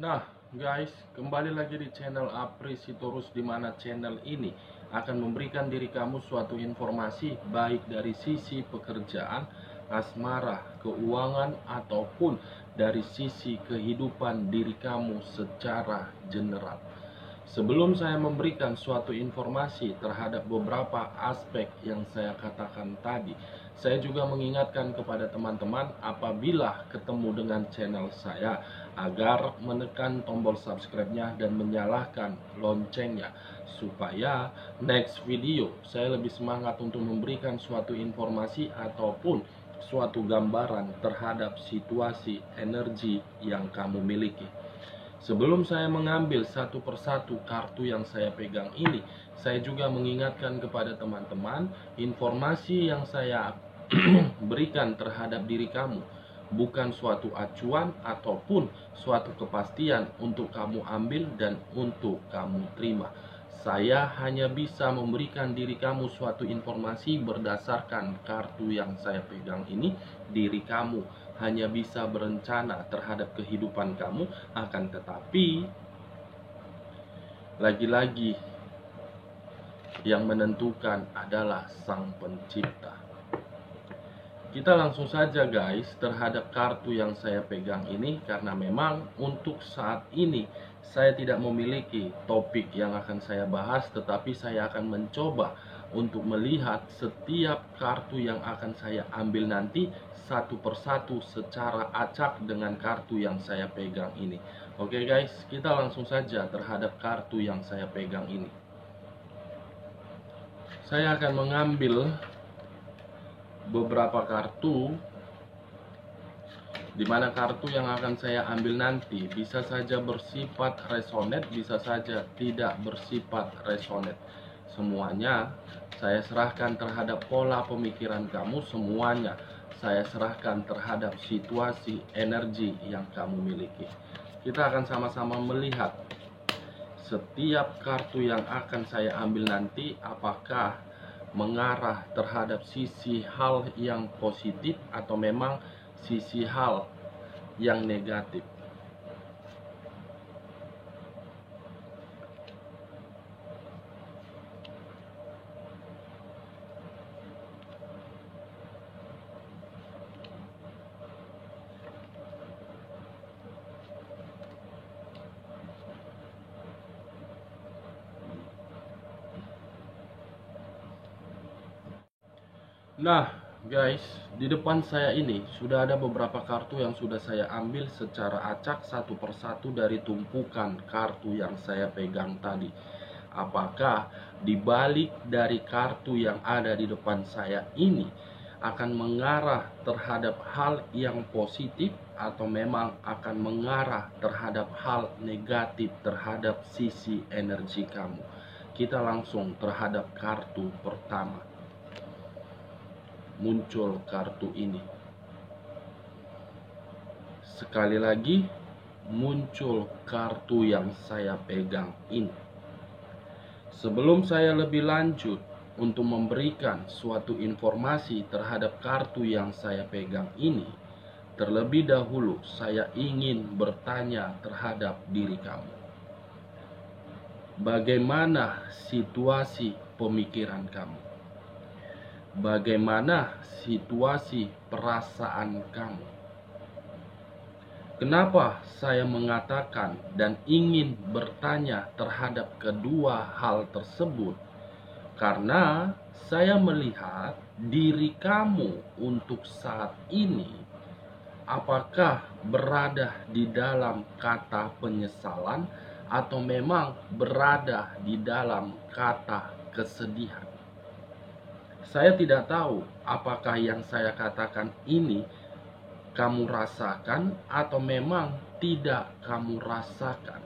Nah, guys, kembali lagi di channel Apri Sitorus, di mana channel ini akan memberikan diri kamu suatu informasi baik dari sisi pekerjaan, asmara, keuangan, ataupun dari sisi kehidupan diri kamu secara general. Sebelum saya memberikan suatu informasi terhadap beberapa aspek yang saya katakan tadi, saya juga mengingatkan kepada teman-teman apabila ketemu dengan channel saya agar menekan tombol subscribe-nya dan menyalakan loncengnya supaya next video saya lebih semangat untuk memberikan suatu informasi ataupun suatu gambaran terhadap situasi energi yang kamu miliki. Sebelum saya mengambil satu persatu kartu yang saya pegang ini, saya juga mengingatkan kepada teman-teman, informasi yang saya berikan terhadap diri kamu bukan suatu acuan ataupun suatu kepastian untuk kamu ambil dan untuk kamu terima. Saya hanya bisa memberikan diri kamu suatu informasi berdasarkan kartu yang saya pegang ini. Diri kamu hanya bisa berencana terhadap kehidupan kamu, akan tetapi lagi-lagi yang menentukan adalah Sang Pencipta. Kita langsung saja guys terhadap kartu yang saya pegang ini, karena memang untuk saat ini saya tidak memiliki topik yang akan saya bahas, tetapi saya akan mencoba untuk melihat setiap kartu yang akan saya ambil nanti satu persatu secara acak dengan kartu yang saya pegang ini. Oke guys, kita langsung saja terhadap kartu yang saya pegang ini. Saya akan mengambil beberapa kartu, di mana kartu yang akan saya ambil nanti bisa saja bersifat resonate, bisa saja tidak bersifat resonate. Semuanya saya serahkan terhadap pola pemikiran kamu, semuanya saya serahkan terhadap situasi energi yang kamu miliki. Kita akan sama-sama melihat setiap kartu yang akan saya ambil nanti apakah mengarah terhadap sisi hal yang positif atau memang sisi hal yang negatif. Nah guys, di depan saya ini sudah ada beberapa kartu yang sudah saya ambil secara acak satu persatu dari tumpukan kartu yang saya pegang tadi. Apakah di balik dari kartu yang ada di depan saya ini akan mengarah terhadap hal yang positif atau memang akan mengarah terhadap hal negatif terhadap sisi energi kamu? Kita langsung terhadap kartu pertama. Muncul kartu ini. Sekali lagi muncul kartu yang saya pegang ini. Sebelum saya lebih lanjut untuk memberikan suatu informasi terhadap kartu yang saya pegang ini, terlebih dahulu saya ingin bertanya terhadap diri kamu. Bagaimana situasi pemikiran kamu? Bagaimana situasi perasaan kamu? Kenapa saya mengatakan dan ingin bertanya terhadap kedua hal tersebut? Karena saya melihat diri kamu untuk saat ini apakah berada di dalam kata penyesalan atau memang berada di dalam kata kesedihan. Saya tidak tahu apakah yang saya katakan ini kamu rasakan atau memang tidak kamu rasakan.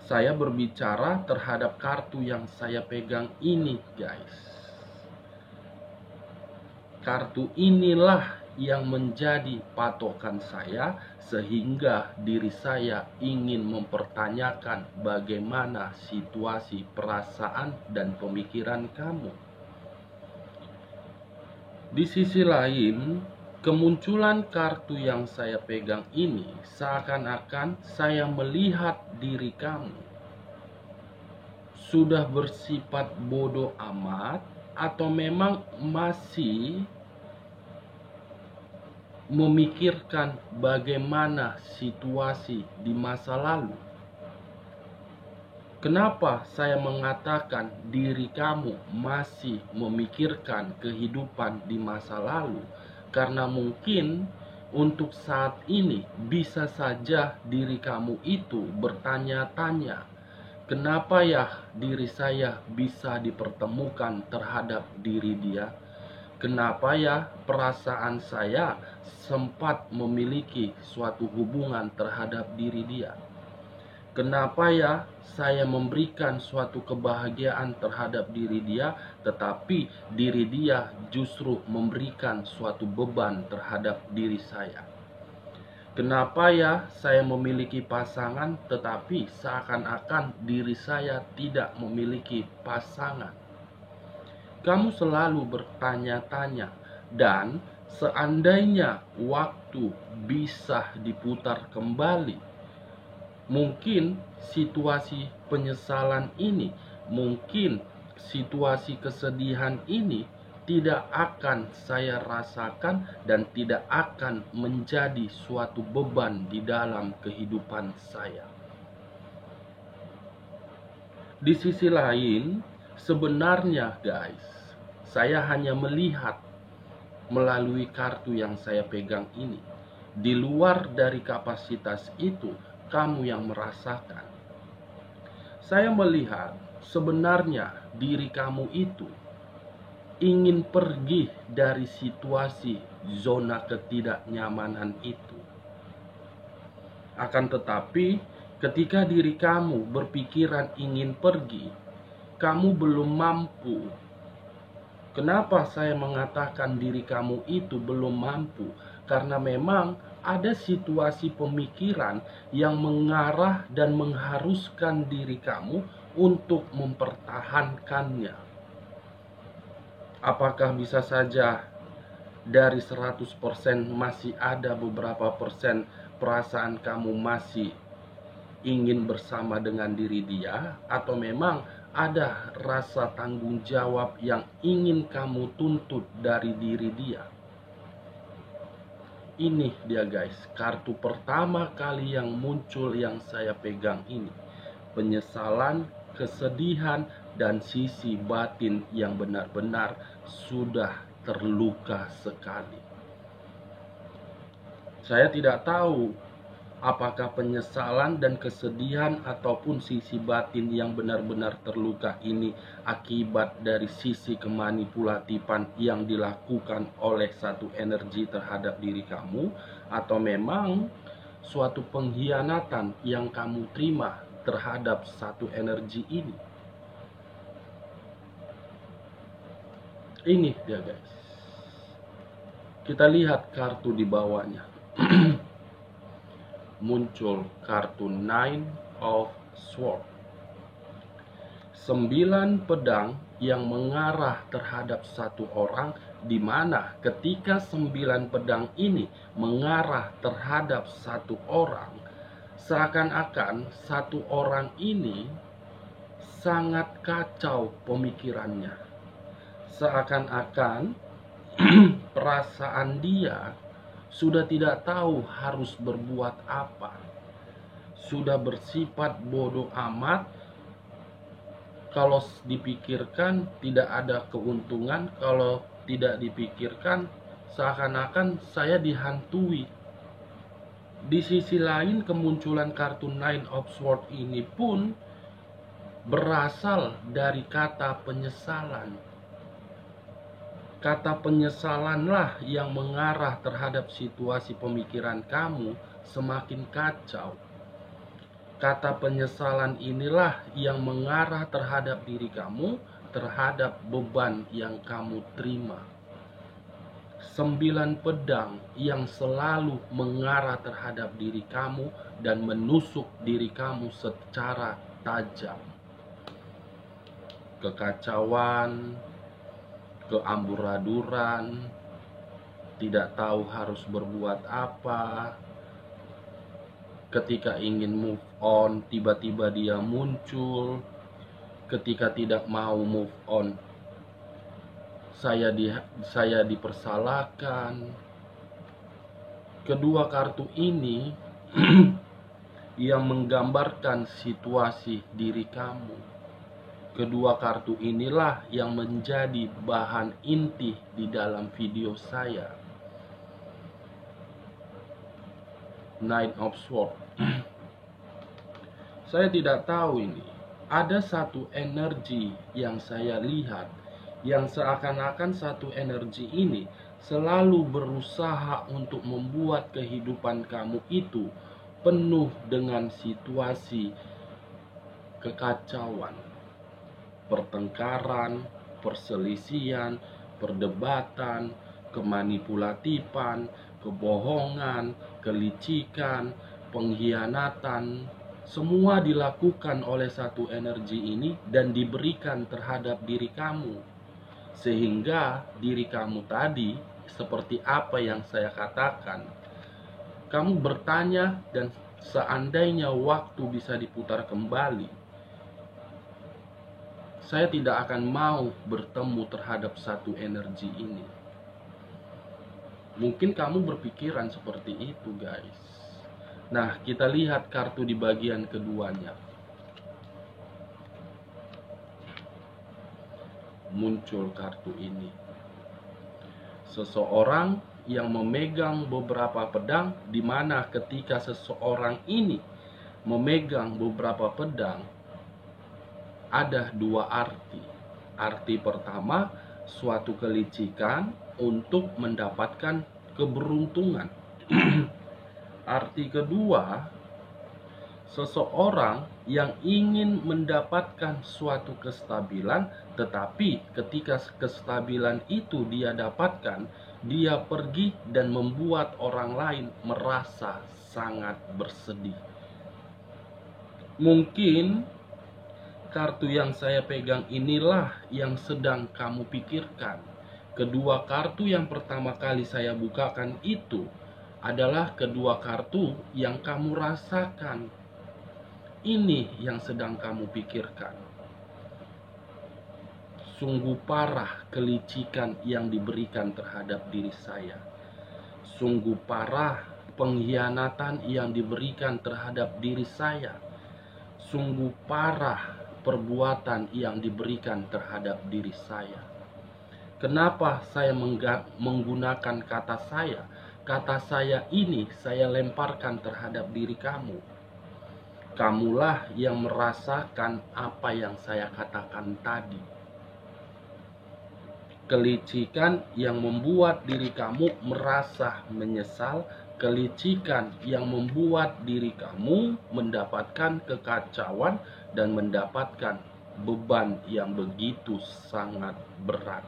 Saya berbicara terhadap kartu yang saya pegang ini, guys. Kartu inilah yang menjadi patokan saya, sehingga diri saya ingin mempertanyakan bagaimana situasi perasaan dan pemikiran kamu. Di sisi lain, Kemunculan kartu yang saya pegang ini seakan-akan saya melihat diri kamu sudah bersifat bodoh amat atau memang masih memikirkan bagaimana situasi di masa lalu. Kenapa saya mengatakan diri kamu masih memikirkan kehidupan di masa lalu? Karena mungkin untuk saat ini bisa saja diri kamu itu bertanya-tanya, kenapa ya diri saya bisa dipertemukan terhadap diri dia? Kenapa ya perasaan saya sempat memiliki suatu hubungan terhadap diri dia? Kenapa ya saya memberikan suatu kebahagiaan terhadap diri dia, tetapi diri dia justru memberikan suatu beban terhadap diri saya? Kenapa ya saya memiliki pasangan, tetapi seakan-akan diri saya tidak memiliki pasangan? Kamu selalu bertanya-tanya, dan seandainya waktu bisa diputar kembali, mungkin situasi penyesalan ini, mungkin situasi kesedihan ini tidak akan saya rasakan dan tidak akan menjadi suatu beban di dalam kehidupan saya. Di sisi lain, sebenarnya guys, saya hanya melihat melalui kartu yang saya pegang ini. Di luar dari kapasitas itu, kamu yang merasakan. Saya melihat sebenarnya diri kamu itu ingin pergi dari situasi zona ketidaknyamanan itu. Akan tetapi, ketika diri kamu berpikiran ingin pergi, kamu belum mampu. Kenapa saya mengatakan diri kamu itu belum mampu? Karena memang ada situasi pemikiran yang mengarah dan mengharuskan diri kamu untuk mempertahankannya. Apakah bisa saja dari 100% masih ada beberapa persen perasaan kamu masih ingin bersama dengan diri dia, atau memang ada rasa tanggung jawab yang ingin kamu tuntut dari diri dia? Ini dia guys, kartu pertama kali yang muncul yang saya pegang ini. Penyesalan, kesedihan, dan sisi batin yang benar-benar sudah terluka sekali. Saya tidak tahu apakah penyesalan dan kesedihan ataupun sisi batin yang benar-benar terluka ini akibat dari sisi kemanipulatifan yang dilakukan oleh satu energi terhadap diri kamu, atau memang suatu pengkhianatan yang kamu terima terhadap satu energi ini. Ini dia guys. Kita lihat kartu di bawahnya. Muncul kartu Nine of Swords, 9 pedang yang mengarah terhadap satu orang, di mana ketika 9 pedang ini mengarah terhadap satu orang, seakan-akan satu orang ini sangat kacau pemikirannya. Seakan-akan perasaan dia sudah tidak tahu harus berbuat apa. Sudah bersifat bodoh amat. Kalau dipikirkan tidak ada keuntungan, kalau tidak dipikirkan seakan-akan saya dihantui. Di sisi lain, kemunculan kartu Nine of Swords ini pun berasal dari kata penyesalan. Kata penyesalanlah yang mengarah terhadap situasi pemikiran kamu semakin kacau. Kata penyesalan inilah yang mengarah terhadap diri kamu, terhadap beban yang kamu terima. 9 pedang yang selalu mengarah terhadap diri kamu dan menusuk diri kamu secara tajam. Kekacauan, keamburaduran, tidak tahu harus berbuat apa. Ketika ingin move on, tiba-tiba dia muncul. Ketika tidak mau move on, saya dipersalahkan. Kedua kartu ini yang menggambarkan situasi diri kamu. Kedua kartu inilah yang menjadi bahan inti di dalam video saya. Knight of Swords. Saya tidak tahu ini. Ada satu energi yang saya lihat, yang seakan-akan satu energi ini selalu berusaha untuk membuat kehidupan kamu itu penuh dengan situasi kekacauan, pertengkaran, perselisihan, perdebatan, kemanipulatifan, kebohongan, kelicikan, pengkhianatan. Semua dilakukan oleh satu energi ini dan diberikan terhadap diri kamu. Sehingga diri kamu tadi, seperti apa yang saya katakan, kamu bertanya, dan seandainya waktu bisa diputar kembali, saya tidak akan mau bertemu terhadap satu energi ini. Mungkin kamu berpikiran seperti itu, guys. Nah, kita lihat kartu di bagian keduanya. Muncul kartu ini. Seseorang yang memegang beberapa pedang, di mana ketika seseorang ini memegang beberapa pedang, ada dua arti. Arti pertama, suatu kelicikan untuk mendapatkan keberuntungan. Arti kedua, seseorang yang ingin mendapatkan suatu kestabilan, tetapi ketika kestabilan itu dia dapatkan, dia pergi dan membuat orang lain merasa sangat bersedih. Mungkin kartu yang saya pegang inilah yang sedang kamu pikirkan. Kedua kartu yang pertama kali saya bukakan itu adalah kedua kartu yang kamu rasakan. Ini yang sedang kamu pikirkan. Sungguh parah kelicikan yang diberikan terhadap diri saya. Sungguh parah pengkhianatan yang diberikan terhadap diri saya. Sungguh parah perbuatan yang diberikan terhadap diri saya. Kenapa saya menggunakan kata saya? Kata saya ini saya lemparkan terhadap diri kamu. Kamulah yang merasakan apa yang saya katakan tadi. Kelicikan yang membuat diri kamu merasa menyesal, kelicikan yang membuat diri kamu mendapatkan kekacauan dan mendapatkan beban yang begitu sangat berat.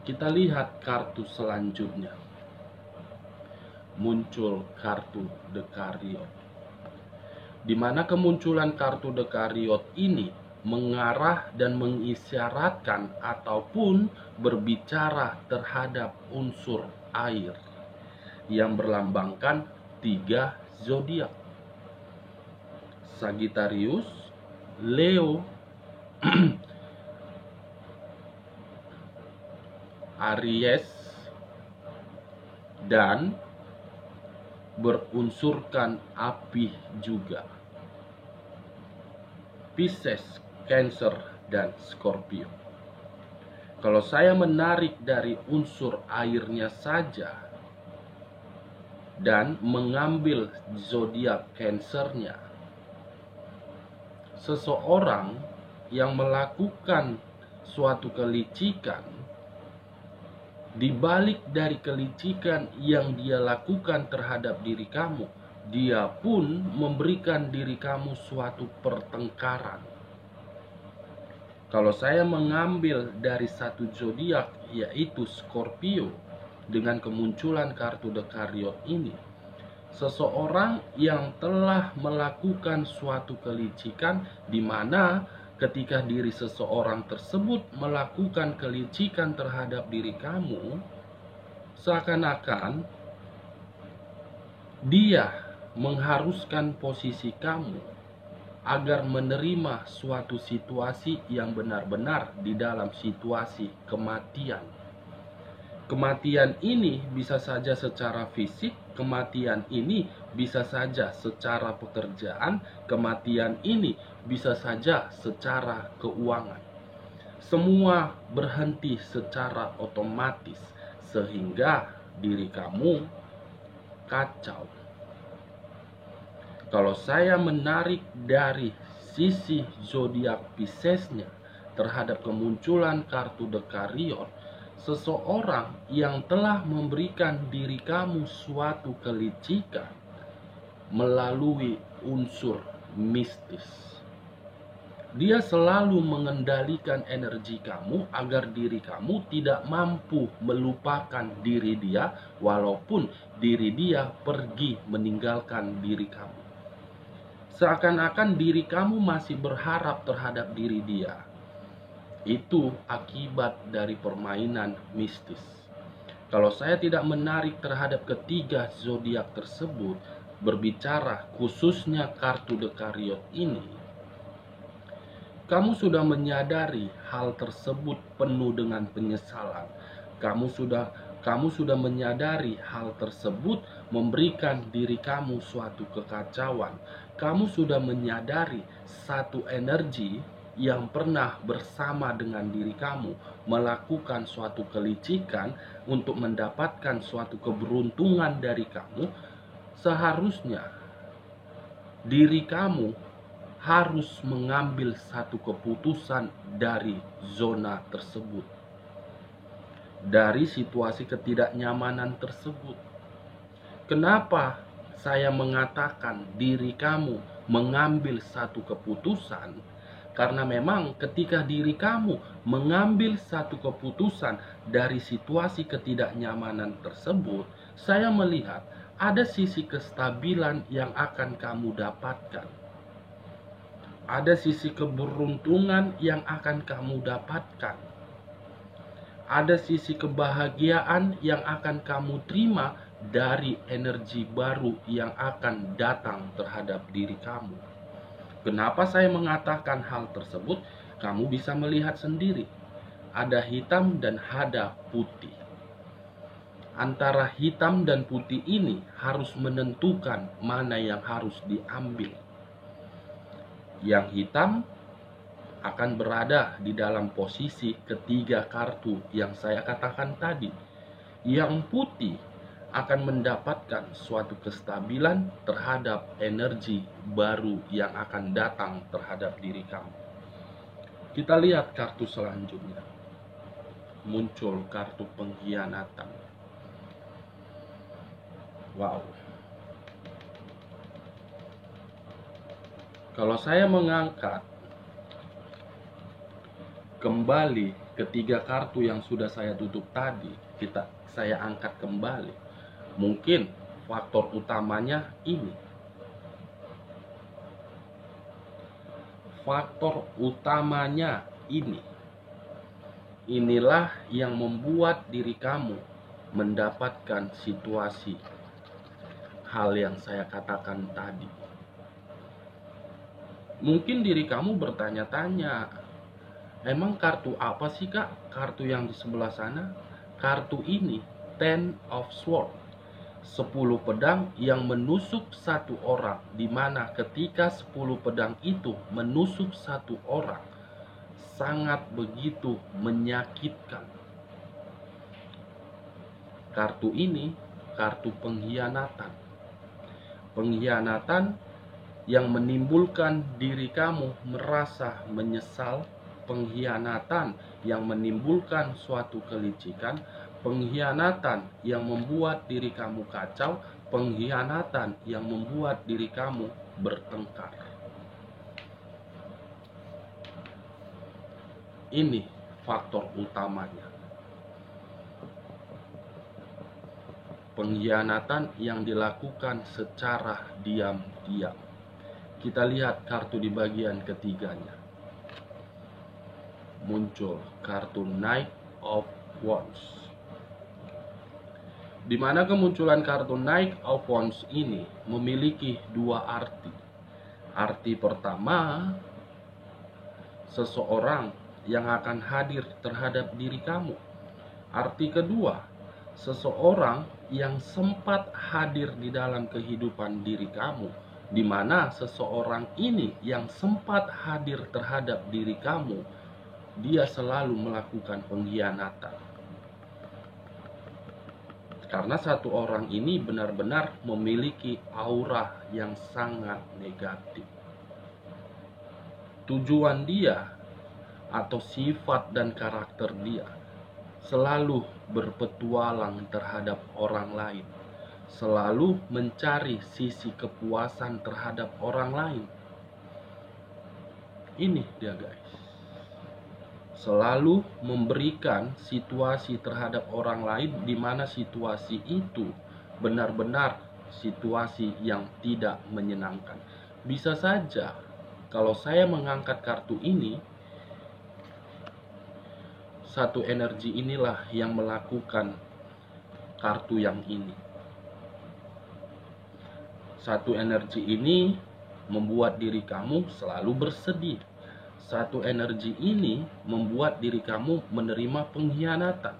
Kita lihat kartu selanjutnya. Muncul kartu The Chariot. Di mana kemunculan kartu The Chariot ini mengarah dan mengisyaratkan ataupun berbicara terhadap unsur air yang berlambangkan 3 zodiak. Sagittarius, Leo, Aries, dan berunsurkan api juga. Pisces, Cancer, dan Scorpio. Kalau saya menarik dari unsur airnya saja dan mengambil zodiak Cancernya, seseorang yang melakukan suatu kelicikan, di balik dari kelicikan yang dia lakukan terhadap diri kamu, dia pun memberikan diri kamu suatu pertengkaran. Kalau saya mengambil dari satu zodiak, yaitu Scorpio, dengan kemunculan kartu The Chariot ini, seseorang yang telah melakukan suatu kelicikan, di mana ketika diri seseorang tersebut melakukan kelicikan terhadap diri kamu, Seakan-akan dia mengharuskan posisi kamu agar menerima suatu situasi yang benar-benar di dalam situasi kematian. Kematian ini bisa saja secara fisik, kematian ini bisa saja secara pekerjaan, kematian ini bisa saja secara keuangan. Semua berhenti secara otomatis sehingga diri kamu kacau. Kalau saya menarik dari sisi zodiak Piscesnya terhadap kemunculan kartu Dekarion, seseorang yang telah memberikan diri kamu suatu kelicikan melalui unsur mistis. Dia selalu mengendalikan energi kamu agar diri kamu tidak mampu melupakan diri dia walaupun diri dia pergi meninggalkan diri kamu. Seakan-akan diri kamu masih berharap terhadap diri dia. Itu akibat dari permainan mistis. Kalau saya tidak menarik terhadap ketiga zodiak tersebut, berbicara khususnya kartu Dekarion ini, kamu sudah menyadari hal tersebut penuh dengan penyesalan. Kamu sudah menyadari hal tersebut memberikan diri kamu suatu kekacauan. Kamu sudah menyadari satu energi yang pernah bersama dengan diri kamu melakukan suatu kelicikan untuk mendapatkan suatu keberuntungan dari kamu. Seharusnya diri kamu harus mengambil satu keputusan dari zona tersebut, dari situasi ketidaknyamanan tersebut. Kenapa saya mengatakan diri kamu mengambil satu keputusan? Karena memang ketika diri kamu mengambil satu keputusan dari situasi ketidaknyamanan tersebut, saya melihat ada sisi kestabilan yang akan kamu dapatkan. Ada sisi keberuntungan yang akan kamu dapatkan. Ada sisi kebahagiaan yang akan kamu terima dari energi baru yang akan datang terhadap diri kamu. Kenapa saya mengatakan hal tersebut? Kamu bisa melihat sendiri. Ada hitam dan ada putih. Antara hitam dan putih ini harus menentukan mana yang harus diambil. Yang hitam akan berada di dalam posisi ketiga kartu yang saya katakan tadi. Yang putih akan mendapatkan suatu kestabilan terhadap energi baru yang akan datang terhadap diri kamu. Kita lihat kartu selanjutnya. Muncul kartu pengkhianatan. Wow. Kalau saya mengangkat kembali ketiga kartu yang sudah saya tutup tadi, saya angkat kembali. Mungkin faktor utamanya ini. Faktor utamanya ini. Inilah yang membuat diri kamu mendapatkan situasi hal yang saya katakan tadi. Mungkin diri kamu bertanya-tanya, emang kartu apa sih kak? Kartu yang di sebelah sana? Kartu ini, Ten of Swords, 10 pedang yang menusuk satu orang, di mana ketika 10 pedang itu menusuk satu orang, sangat begitu menyakitkan. Kartu ini, kartu pengkhianatan. Pengkhianatan yang menimbulkan diri kamu merasa menyesal, pengkhianatan yang menimbulkan suatu kelicikan, pengkhianatan yang membuat diri kamu kacau, pengkhianatan yang membuat diri kamu bertengkar. Ini faktor utamanya. Pengkhianatan yang dilakukan secara diam-diam. Kita lihat kartu di bagian ketiganya. Muncul kartu Knight of Wands. Di mana kemunculan kartu Knight of Wands ini memiliki dua arti. Arti pertama, seseorang yang akan hadir terhadap diri kamu. Arti kedua, seseorang yang sempat hadir di dalam kehidupan diri kamu, di mana seseorang ini yang sempat hadir terhadap diri kamu, dia selalu melakukan pengkhianatan. Karena satu orang ini benar-benar memiliki aura yang sangat negatif. Tujuan dia atau sifat dan karakter dia selalu berpetualang terhadap orang lain, selalu mencari sisi kepuasan terhadap orang lain. Ini dia guys, selalu memberikan situasi terhadap orang lain di mana situasi itu benar-benar situasi yang tidak menyenangkan. Bisa saja kalau saya mengangkat kartu ini, satu energi inilah yang melakukan kartu yang ini. Satu energi ini membuat diri kamu selalu bersedih. Satu energi ini membuat diri kamu menerima pengkhianatan.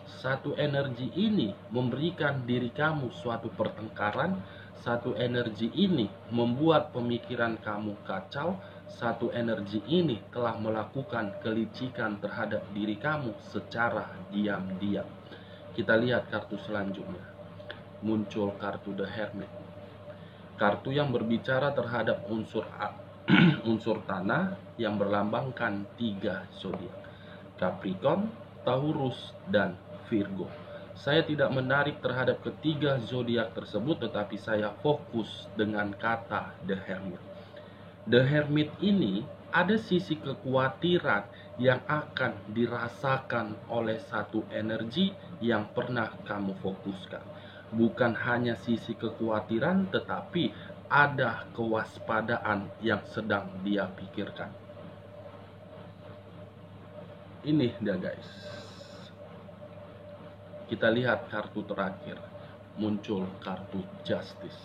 Satu energi ini memberikan diri kamu suatu pertengkaran. Satu energi ini membuat pemikiran kamu kacau. Satu energi ini telah melakukan kelicikan terhadap diri kamu secara diam-diam. Kita lihat kartu selanjutnya. Muncul kartu The Hermit. Kartu yang berbicara terhadap unsur tanah yang berlambangkan 3 zodiak, Capricorn, Taurus, dan Virgo. Saya tidak menarik terhadap ketiga zodiak tersebut, tetapi saya fokus dengan kata The Hermit. The Hermit ini ada sisi kekhawatiran yang akan dirasakan oleh satu energi yang pernah kamu fokuskan. Bukan hanya sisi kekhawatiran, tetapi ada kewaspadaan yang sedang dia pikirkan. Ini dia guys. Kita lihat kartu terakhir. Muncul kartu Justice.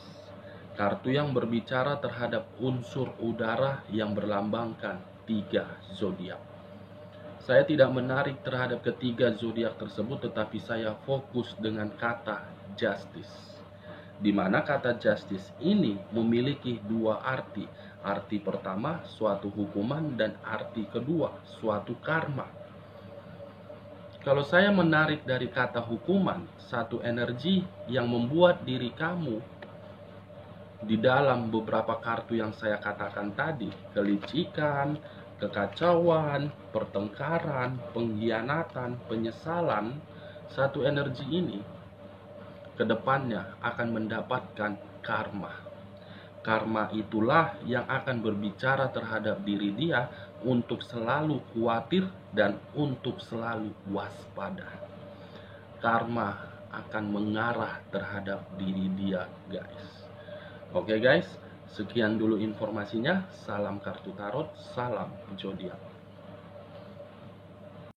Kartu yang berbicara terhadap unsur udara yang berlambangkan 3 zodiak. Saya tidak menarik terhadap ketiga zodiak tersebut, tetapi saya fokus dengan kata Justice. Di mana kata Justice ini memiliki dua arti. Arti pertama, suatu hukuman, dan arti kedua, suatu karma. Kalau saya menarik dari kata hukuman, satu energi yang membuat diri kamu di dalam beberapa kartu yang saya katakan tadi, kelicikan, kekacauan, pertengkaran, pengkhianatan, penyesalan, satu energi ini kedepannya akan mendapatkan karma. Karma itulah yang akan berbicara terhadap diri dia untuk selalu khawatir dan untuk selalu waspada. Karma akan mengarah terhadap diri dia guys. Oke guys, sekian dulu informasinya. Salam kartu tarot, salam zodiak.